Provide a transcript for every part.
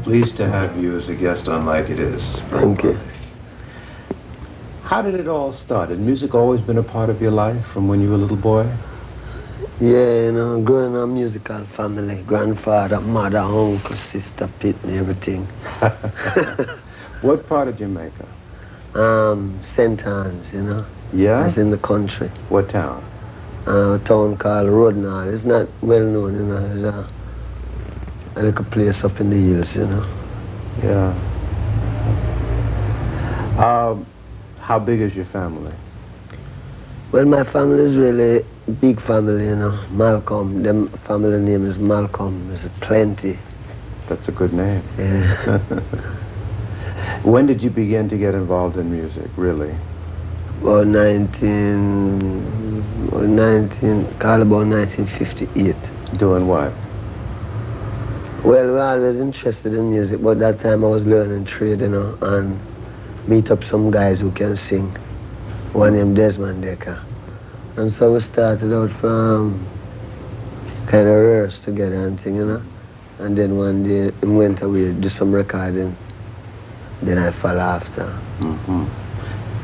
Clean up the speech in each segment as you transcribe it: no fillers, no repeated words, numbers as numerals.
Pleased to have you as a guest on Like It Is. Thank you. How did it all start? Had music always been a part of your life from when you were a little boy? Yeah, growing up musical family, grandfather, mother, uncle, sister, Pitney, everything. What part of Jamaica? St. Anne's, Yeah? That's in the country. What town? A town called Rodnall. It's not well known, It's a little place up in the hills, Yeah. How big is your family? Well, my family is really a big family, Malcolm. Them family name is Malcolm. There's plenty. That's a good name. Yeah. When did you begin to get involved in music, really? About 1958. Doing what? Well, we always interested in music, but that time I was learning trade, and meet up some guys who can sing. One named Desmond Decker. And so we started out from kind of rehearse together and thing, And then one day we went away, do some recording. Then I fell after. Mm-hmm.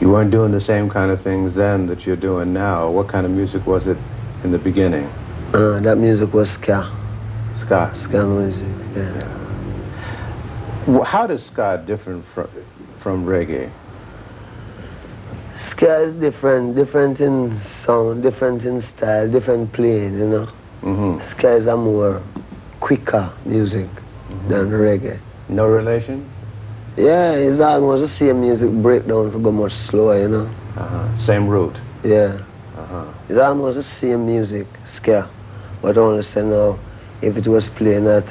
You weren't doing the same kind of things then that you're doing now. What kind of music was it in the beginning? That music was ska. Ska? Ska music, yeah. Well, how does ska differ from reggae? Ska is different in sound, different in style, different playing, Mm-hmm. Ska is a more quicker music than reggae. No relation? Yeah, it's almost the same music breakdown for go much slower, Same root? Yeah. Uh-huh. It's almost the same music, ska. But only say now, if it was playing at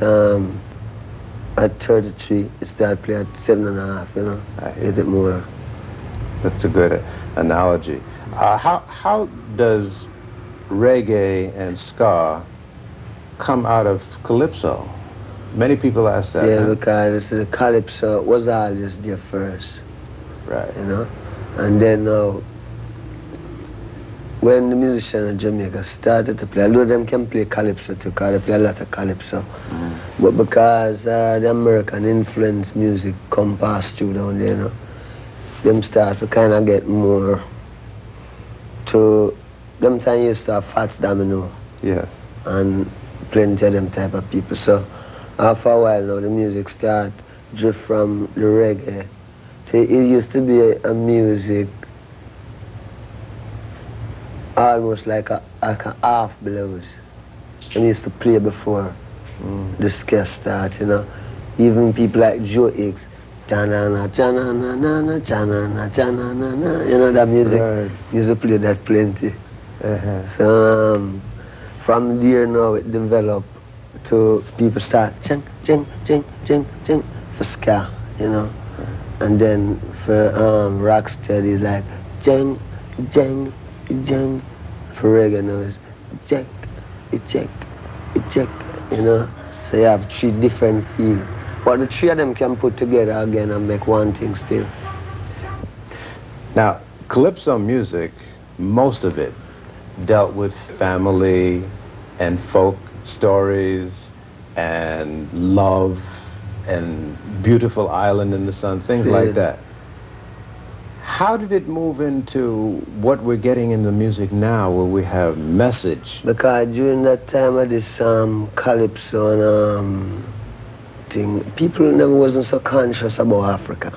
33, it started playing at 7.5, I hear Get it more. That's a good analogy. How does reggae and ska come out of Calypso? Many people ask that. Yeah, huh? because the Calypso was always there first, Right. And then when the musicians in Jamaica started to play, although them can play Calypso too, because they play a lot of Calypso, but because the American influence music come past through down there, them start to kind of get more to, them time used to have Fats Domino. Yes. And plenty of them type of people. So after a while now, the music start drift from the reggae to, it used to be a music almost like a half blues. They used to play before the ska start, Even people like Joe Hicks, cha-na-na, cha-na-na-na-na, cha-na-na, cha-na-na-na, that music. Right. Used to play that plenty. Uh-huh. So from there now it developed to people start ching, ching, ching, ching, ching for ska, And then for rocksteady it's like jing, jing, jing. For reggae now it's check, check, check, So you have three different feels. But the three of them can put together again and make one thing still. Now, Calypso music, most of it dealt with family and folk stories and love and beautiful island in the sun, things like that. How did it move into what we're getting in the music now, where we have message? Because during that time of this Calypso and thing, people never wasn't so conscious about Africa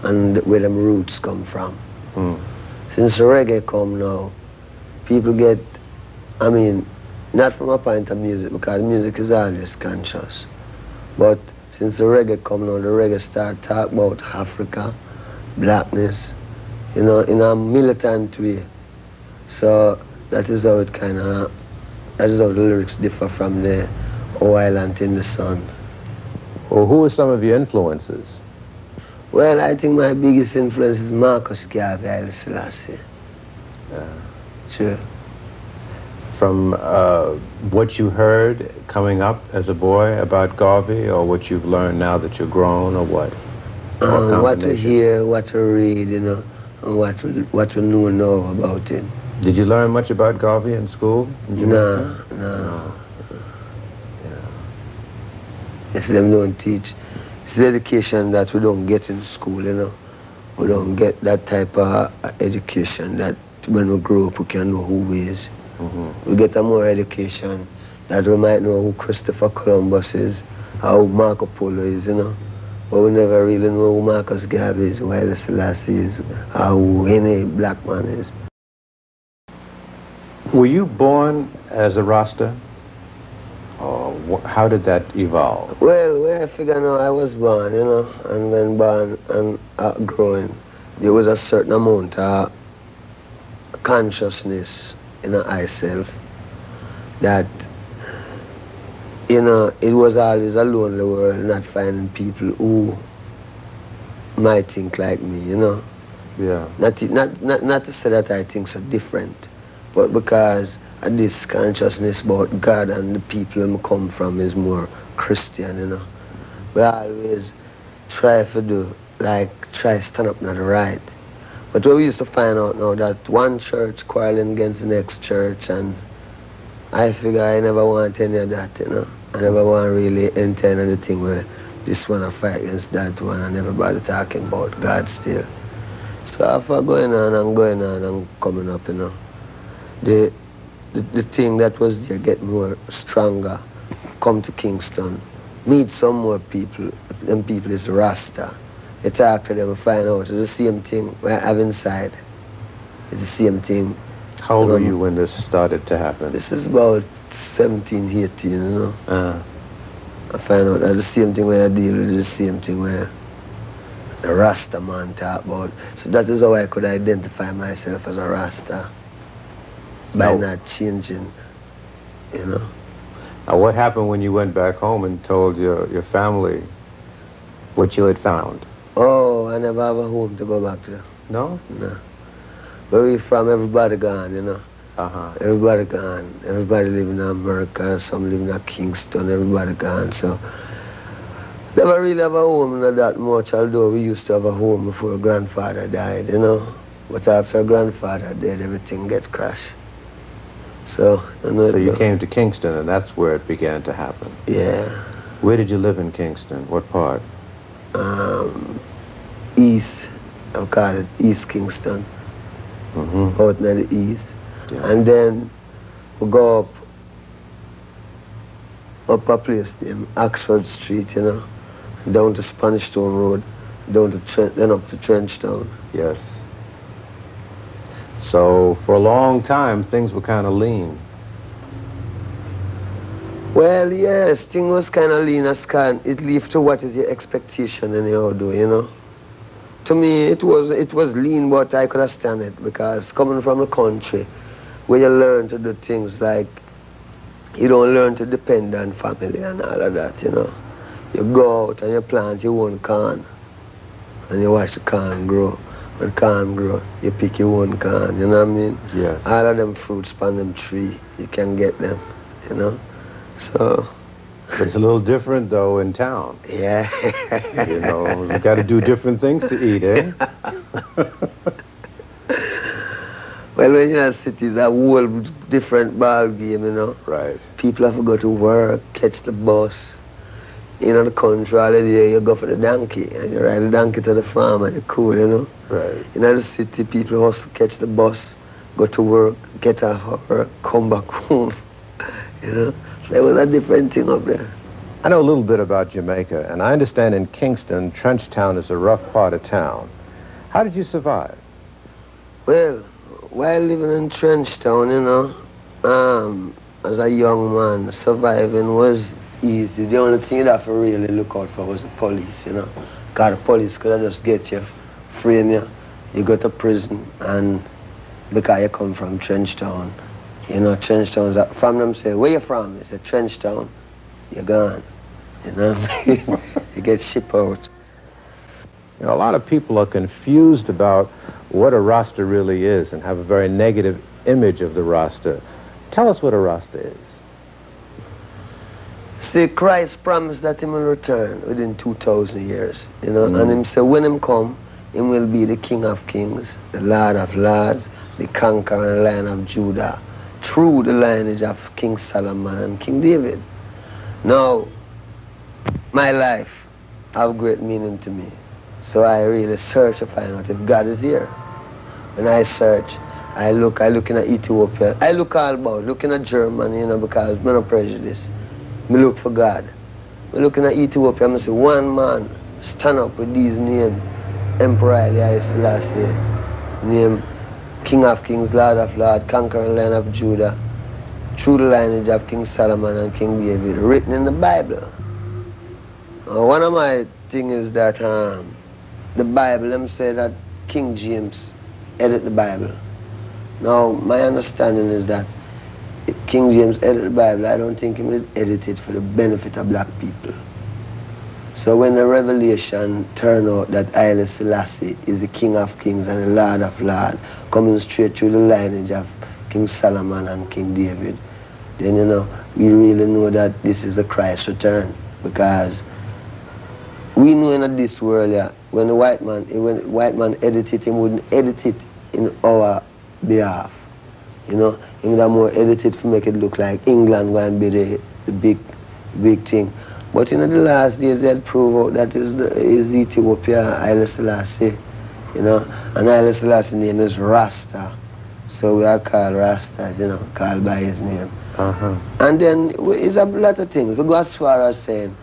and where them roots come from. Since the reggae come now, people get, not from a point of music, because music is always conscious. But since the reggae come now, the reggae start talk about Africa, blackness, in a militant way. So that is how that is how the lyrics differ from the O Island in the Sun. Well, who are some of your influences? Well, I think my biggest influence is Marcus Garvey, Haile Selassie. Sure. From what you heard coming up as a boy about Garvey, or what you've learned now that you're grown, or what? What we hear, what we read, and what we know now about him. Did you learn much about Garvey in school in Jamaica? No. Yes, them don't teach. It's the education that we don't get in school, you know. We don't get that type of education that when we grow up we can know who we is. We get a more education that we might know who Christopher Columbus is, how Marco Polo is, you know. But we never really know who Marcus Garvey is, who Haile Selassie is, how any black man is. Were you born as a Rasta? Or how did that evolve? Well, where I figure now I was born, you know, and when born and growing, there was a certain amount of consciousness in myself that, you know, it was always a lonely world, not finding people who might think like me, you know. Yeah. Not to say that I think so different, but because this consciousness about God and the people I come from is more Christian, you know. We always try to do, like, try to stand up on the right. But we used to find out now that one church quarreling against the next church, and I figure I never want any of that, you know. I never want really enter into the thing where this one I fight against that one and everybody talking about God still. So after going on and coming up, you know, the thing that was there get more stronger, come to Kingston, meet some more people, them people is Rasta. You talk to them and find out it's the same thing we have inside. It's the same thing. How old were you when this started to happen? This is about 17, 18, you know. I find out that the same thing where I deal with is the same thing where the Rasta man talk about. So that is how I could identify myself as a Rasta. By not changing, you know. Now what happened when you went back home and told your family what you had found? Oh, I never have a home to go back to. No? No. Where we from, everybody gone, you know. Everybody gone. Everybody living in America, some living in Kingston, everybody gone. So never really have a home, not that much, although we used to have a home before grandfather died, you know. But after grandfather died, everything gets crashed. So, you know, so you came to Kingston, and that's where it began to happen. Yeah. Where did you live in Kingston? What part? East. I call it East Kingston. Out near the east. Yeah. And then we go up a place named Oxford Street, you know, down to Spanish Town Road, down to then up to Trenchtown. Yes. So for a long time, things were kind of lean. Well, yes, things was kind of lean as can. It leaves to what is your expectation anyhow, do you know? To me, it was lean, but I could stand it because coming from a country where you learn to do things like you don't learn to depend on family and all of that, you know. You go out and you plant your own corn and you watch the corn grow. When corn grow, you pick your own corn, you know what I mean? Yes. All of them fruits on them tree, you can get them, you know? So... It's a little different, though, in town. Yeah. You know, you got to do different things to eat, eh? Well, when you're in cities, a whole different ball game, you know? Right. People have to go to work, catch the bus. You know, the country all day, you go for the donkey, and you ride the donkey to the farm, and you're cool, you know? Right. In the city, people hustle, catch the bus, go to work, get off of work, come back home, you know? So it was a different thing up there. I know a little bit about Jamaica, and I understand in Kingston, Trenchtown is a rough part of town. How did you survive? Well, while living in Trenchtown, you know, as a young man, surviving was easy. The only thing you'd have to really look out for was the police, you know. Because the police could just get you, frame you, you go to prison, and because you come from Trenchtown, you know, Trenchtown, from them say, where you from? It's a Trenchtown, you're gone, you know. You get shipped out. You know, a lot of people are confused about what a Rasta really is and have a very negative image of the Rasta. Tell us what a Rasta is. See, Christ promised that he will return within 2,000 years, you know, and him say when him come, he will be the King of Kings, the Lord of Lords, the conquering Lion of Judah, through the lineage of King Solomon and King David. Now, my life have great meaning to me. So I really search to find out if God is here. When I search, I looking at Ethiopia. I look all about, looking at Germany, you know, because I'm not prejudiced. Me look for God. Me looking at Ethiopia, I see one man stand up with these names. Emperor Haile Selassie, name King of Kings, Lord of Lords, conquering Lion of Judah, through the lineage of King Solomon and King David, written in the Bible. One of my things is that the Bible, them say that King James edit the Bible. Now, my understanding is that King James edit the Bible, I don't think he would edit it for the benefit of black people. So when the revelation turned out that Haile Selassie is the King of Kings and the Lord of Lords, coming straight through the lineage of King Solomon and King David, then, you know, we really know that this is the Christ return. Because we know in this world, yeah, when the white man edit it, he wouldn't edit it in our behalf. You know, he would have more edited to make it look like England going to be the big thing. But in the last days, they'll prove out that is Ethiopia, Haile Selassie, you know, and Haile Selassie's name is Rasta. So we are called Rastas, you know, called by his name. And then it's a lot of things. We go as far as saying,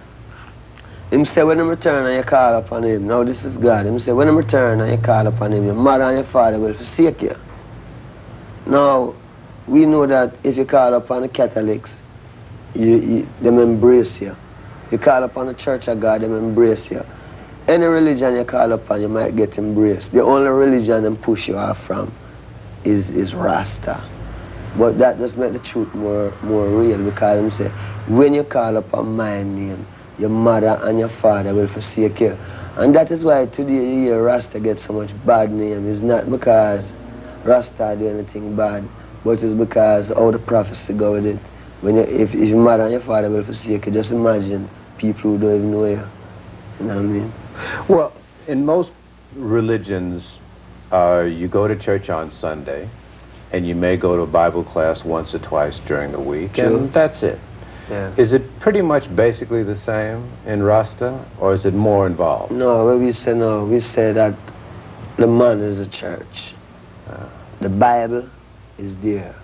him say when him return and you call upon him, now this is God, him say when him return and you call upon him, your mother and your father will forsake you. Now, we know that if you call upon the Catholics, them embrace you. You call upon the Church of God, them embrace you. Any religion you call upon, you might get embraced. The only religion them push you off from is Rasta. But that just make the truth more real, because them say, when you call upon my name, your mother and your father will forsake you. And that is why today you hear Rasta get so much bad name. It's not because Rasta do anything bad, but it's because all the prophecy go with it. When if your mother and your father will forsake you, just imagine people who don't even know you. You know what I mean? Well, in most religions, you go to church on Sunday, and you may go to Bible class once or twice during the week, and that's it. Yeah. Is it pretty much basically the same in Rasta, or is it more involved? No, we say that the man is the church. The Bible is there.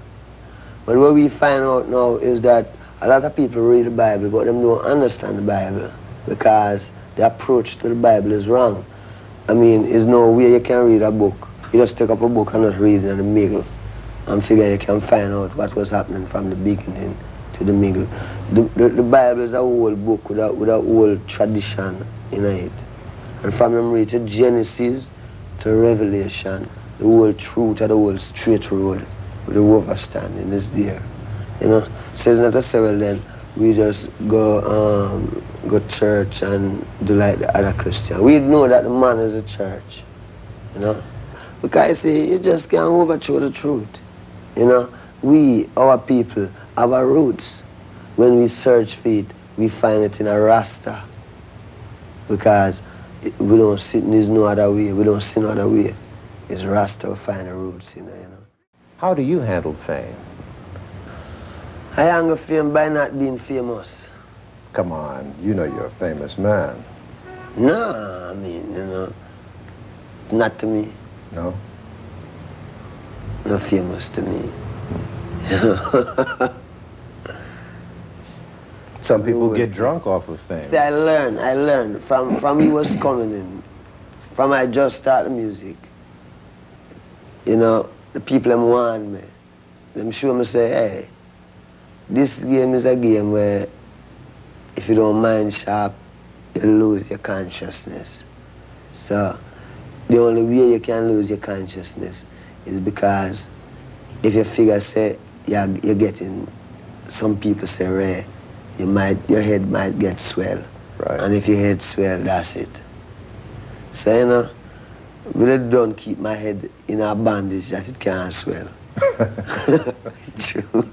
But what we find out now is that a lot of people read the Bible, but them don't understand the Bible, because the approach to the Bible is wrong. I mean, there's no way you can read a book. You just take up a book and just read it in the middle and figure you can find out what was happening from the beginning to the middle. The Bible is a whole book with a whole tradition in it. And from them read to Genesis to Revelation, the whole truth of the whole straight road with the overstanding is there. You know, so it's not to say, well then, we just go church and do like the other Christian. We know that the man is a church, you know. Because see, you just can't overthrow the truth. You know, we, our people, have our roots. When we search for it, we find it in a Rasta. Because we don't see, there's no other way, we don't see no other way. It's Rasta we find the roots in it, you know. How do you handle fame? I handle fame by not being famous. Come on, you know you're a famous man. No, I mean, you know, not to me. No? Not famous to me. Some people get drunk off of fame. See, I learned from we was coming in, from I just started music. You know, the people them want me. Them show me say, hey, this game is a game where if you don't mind sharp, you lose your consciousness. So the only way you can lose your consciousness is because if you figure say you're getting, some people say rare, your head might get swell. Right. And if your head swell, that's it. So you know, really don't keep my head in a bandage that it can't swell. True.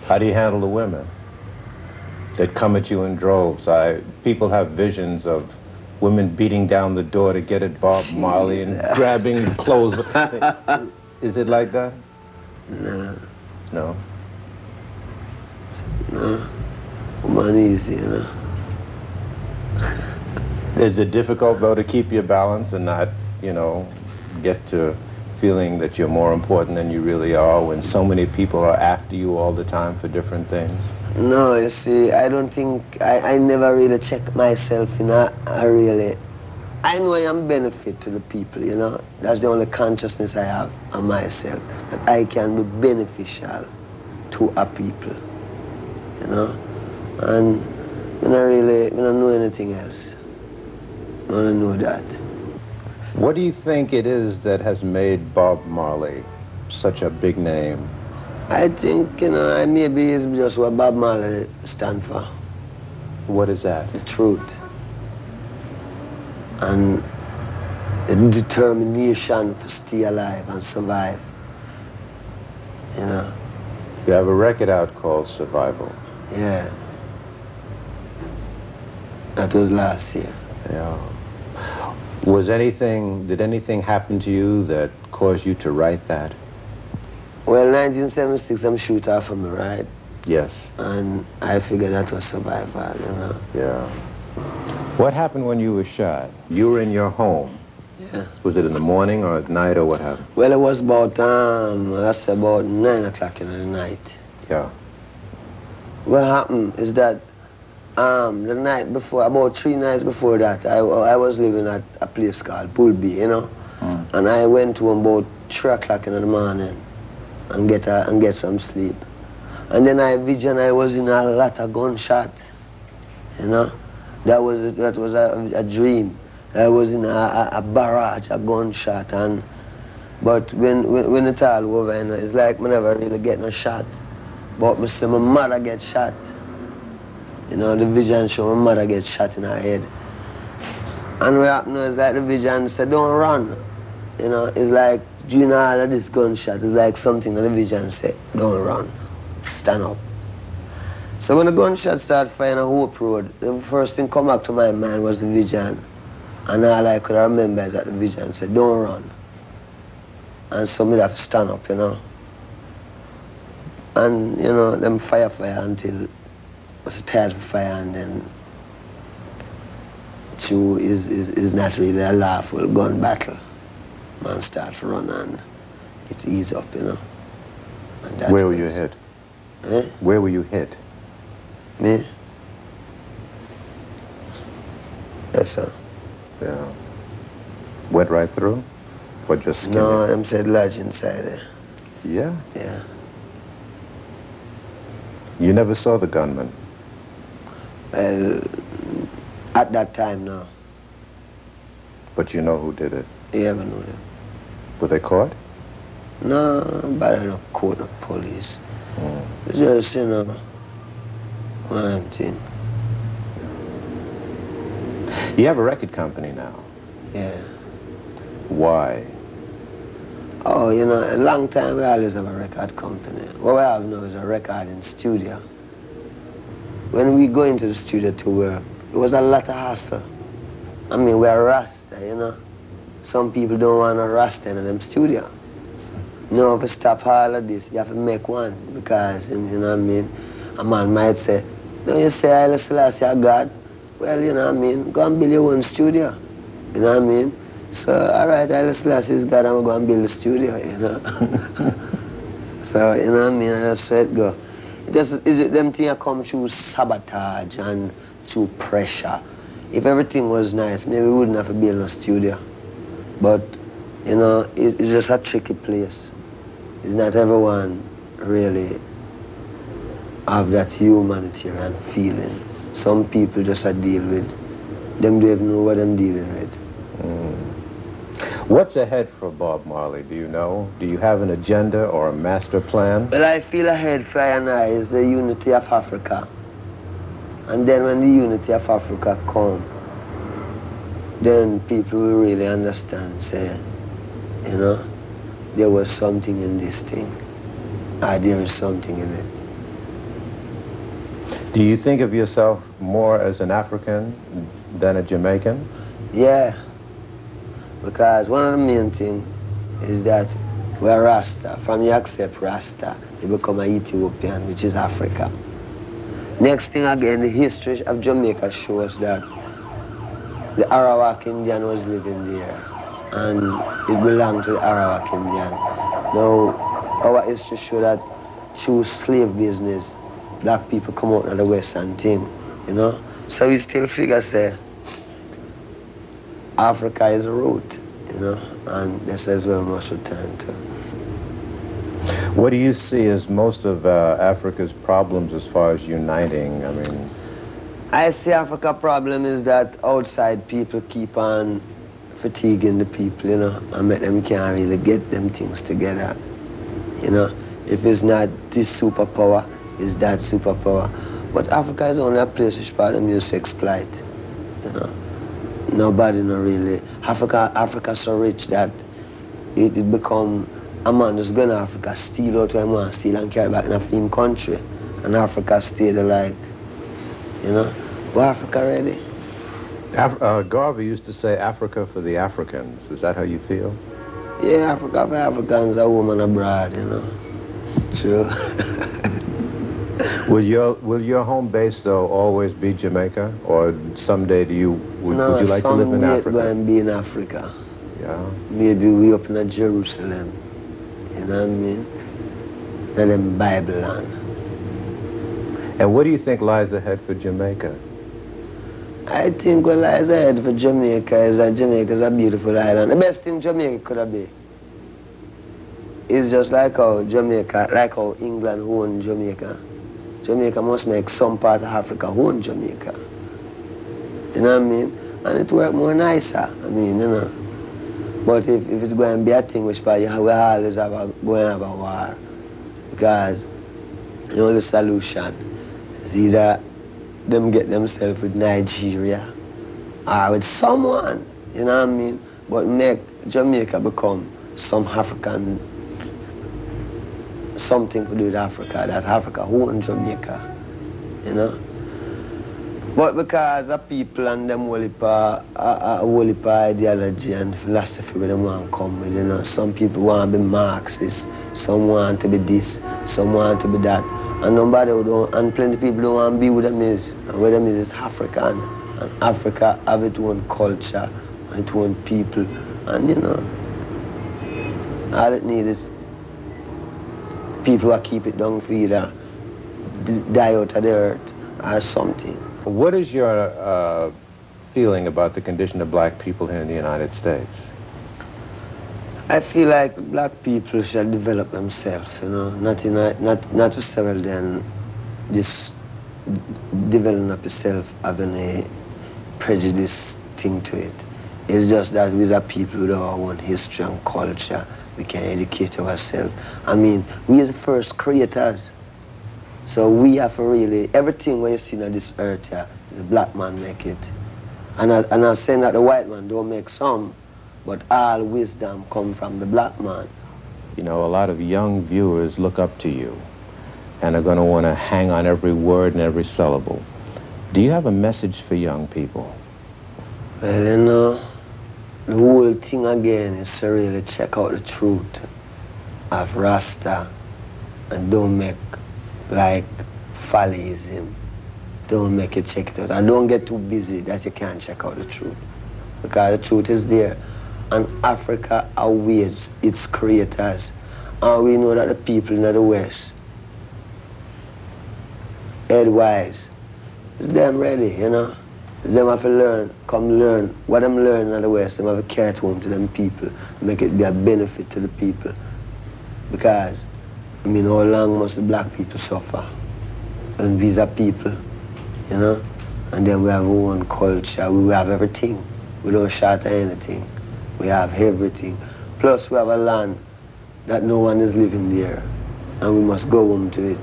How do you handle the women that come at you in droves? People have visions of women beating down the door to get at Bob Marley and grabbing clothes. Is it like that? No. No? No. Woman easy, you know. Is it difficult, though, to keep your balance and not, you know, get to feeling that you're more important than you really are when so many people are after you all the time for different things? No, you see, I don't think, I never really check myself, you know, I know I am benefit to the people, you know. That's the only consciousness I have on myself, that I can be beneficial to a people, you know. And I don't know anything else. I don't know that. What do you think it is that has made Bob Marley such a big name? I think, you know, maybe it's just what Bob Marley stand for. What is that? The truth. And the determination to stay alive and survive. You know? You have a record out called Survival. Yeah. That was last year. Yeah. Did anything happen to you that caused you to write that? Well, 1976, I'm shoot off of me, right? Yes. And I figured that was survival, you know? Yeah. What happened when you were shot? You were in your home. Yeah. Was it in the morning or at night or what happened? Well, it was about, that's about 9 o'clock in the night. Yeah. What happened is that the night before, about 3 nights before that, I was living at a place called Bullby, you know? Mm. And I went home about 3 o'clock in the morning and get some sleep. And then I was in a lot of gunshot, you know? That was a dream. I was in a barrage, a gunshot, but when it all over, you know, it's like me never really get no shot. But me see my mother get shot. You know, the vision show my mother get shot in her head. And what happened is like the vision said, don't run. You know, it's like, you know, all of this gunshot, it's like something that the vision said, don't run, stand up. So when the gunshot started firing on Hope Road, the first thing come back to my mind was the vision. And all I could remember is that the vision said, don't run. And so me have to stand up, you know. And, you know, them fire until I was tired of fire, and then two is not really a lawful gun battle. Man start to run and it ease up, you know. And where were you hit? Eh? Where were you hit? Me? Yes, sir. Yeah. Went right through? Or just skin? No, I'm said Lidj inside there. Yeah? Yeah. You never saw the gunman? Well, at that time, no. But you know who did it? You ever know them? Were they caught? No, but I don't caught the police. Mm. It's just, you know, one of them things. You have a record company now? Yeah. Why? Oh, you know, a long time we always have a record company. What we have now is a recording studio. When we go into the studio to work, it was a lot of hassle. I mean, we're Rasta, you know. Some people don't want a Rasta in them studio. You know, if you stop all of this, you have to make one, because, you know what I mean, a man might say, no, you say, Haile Selassie, God. Well, you know what I mean, go and build your own studio. You know what I mean? So, all right, Haile Selassie is God, I'm going to go and build a studio, you know. So, you know what I mean, and that's where it go. Them things come through sabotage and through pressure. If everything was nice, maybe we wouldn't have to build a studio. But, you know, it's just a tricky place. It's not everyone really have that humanitarian feeling. Some people just deal with, them don't even know what I'm dealing with. Mm. What's ahead for Bob Marley, do you know? Do you have an agenda or a master plan? Well, I feel ahead for I and I is the unity of Africa. And then when the unity of Africa comes, then people will really understand, say, you know, there was something in this thing. There is something in it. Do you think of yourself more as an African than a Jamaican? Yeah, because one of the main things is that we're Rasta. From you accept Rasta, you become an Ethiopian, which is Africa. Next thing again, the history of Jamaica shows that the Arawak Indian was living there, and it belonged to the Arawak Indian. Now, our history show that through slave business, black people come out of the Western thing, you know? So we still figure, say, Africa is a root, you know, and this is where we must return to. What do you see as most of Africa's problems as far as uniting? I mean, I see Africa's problem is that outside people keep on fatiguing the people, you know, and make them can't really get them things together, you know. If it's not this superpower, it's that superpower. But Africa is only a place which part of them used to exploit, you know. Nobody no really. Africa so rich that it become a man just go to Africa, steal out what he want, steal and carry back in a film country. And Africa stay there like, you know, well, Africa ready. Garvey used to say Africa for the Africans. Is that how you feel? Yeah, Africa for Africans, a woman abroad, you know. True. Will your home base though always be Jamaica, or someday would you like to live in Africa? No, someday going to be in Africa. Yeah. Maybe we up in Jerusalem, you know what I mean? And then Bible land. And what do you think lies ahead for Jamaica? I think what lies ahead for Jamaica is that Jamaica is a beautiful island. The best thing Jamaica could have been is just like how Jamaica, like how England owned Jamaica. Jamaica must make some part of Africa own Jamaica. You know what I mean? And it work more nicer, I mean, you know. But if it's going to be a thing which probably we always going to have a war. Because the only solution is either them get themselves with Nigeria or with someone, you know what I mean? But make Jamaica become some African, something to do with Africa, that Africa own Jamaica, you know? But because the people and them whole heap ideology and philosophy where they want to come with, you know, some people want to be Marxist, some want to be this, some want to be that, and nobody don't, and plenty of people don't want to be with them is, and where them is African, and Africa have its own culture, and its own people, and you know, all it needs is people who keep it down for either die out of the earth or something. What is your feeling about the condition of black people here in the United States? I feel like black people should develop themselves, you know, not to several then just developing up yourself having a prejudice thing to it. It's just that we are people with our own history and culture. We can educate ourselves. I mean, we are the first creators. So we have to really, everything when you see on this earth here, is a black man make it. And I'm saying that the white man don't make some, but all wisdom come from the black man. You know, a lot of young viewers look up to you and are going to want to hang on every word and every syllable. Do you have a message for young people? Well, you know, the whole thing again is to really check out the truth of Rasta and don't make like follyism. Don't make it check it out. And don't get too busy that you can't check out the truth. Because the truth is there. And Africa awaits its creators. And we know that the people in the West, headwise, it's them ready, you know. It's them have to learn, come learn. What them learning in the West, them have to carry it home to them people. Make it be a benefit to the people. Because, I mean, how long must the black people suffer? And these are people, you know? And then we have our own culture, we have everything. We don't shatter anything. We have everything. Plus we have a land that no one is living there. And we must go home to it.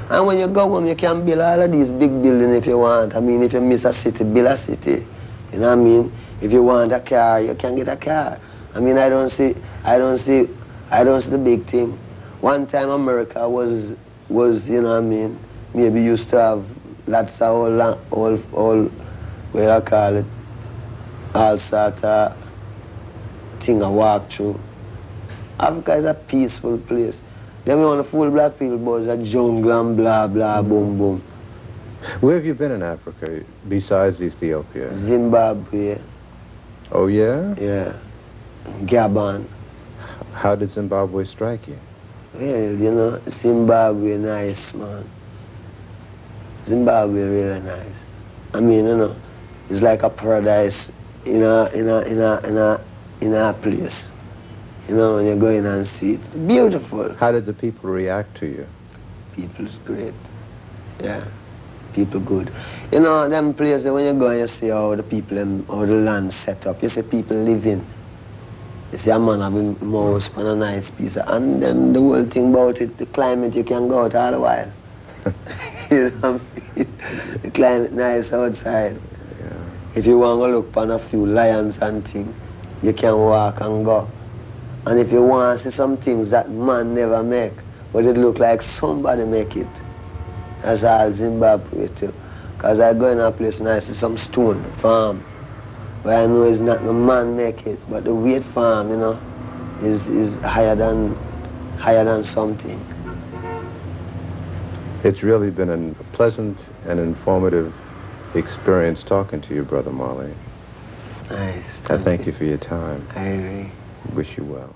And when you go home, you can build all of these big buildings if you want. I mean, if you miss a city, build a city. You know what I mean? If you want a car, you can get a car. I mean, I don't see the big thing. One time America was, you know what I mean, maybe used to have lots of all what I call it, all sort of thing I walk through. Africa is a peaceful place. Then we want to fool black people, but it's a jungle and blah, blah, boom, boom. Where have you been in Africa besides Ethiopia? Zimbabwe, Oh, yeah? yeah, Gabon. How did Zimbabwe strike you? Well, you know, Zimbabwe nice, man. Zimbabwe really nice. I mean, you know, it's like a paradise in a place. You know, when you go in and see it. Beautiful. How did the people react to you? People's great. Yeah. People good. You know, them places when you go and you see how the people and how the land set up, you see people living. You see a man having a mouse on a nice piece. And then the whole thing about it, the climate, you can go out all the while. You know what I mean? The climate nice outside. Yeah. If you want to look upon a few lions and things, you can walk and go. And if you want to see some things that man never make, but it look like somebody make it, that's all Zimbabwe too. Because I go in a place and I see some stone farm, where I know it's not the man make it, but the weight farm, you know, is higher than something. It's really been a pleasant and informative experience talking to you, Brother Marley. Nice. I thank you for your time. I agree. Wish you well.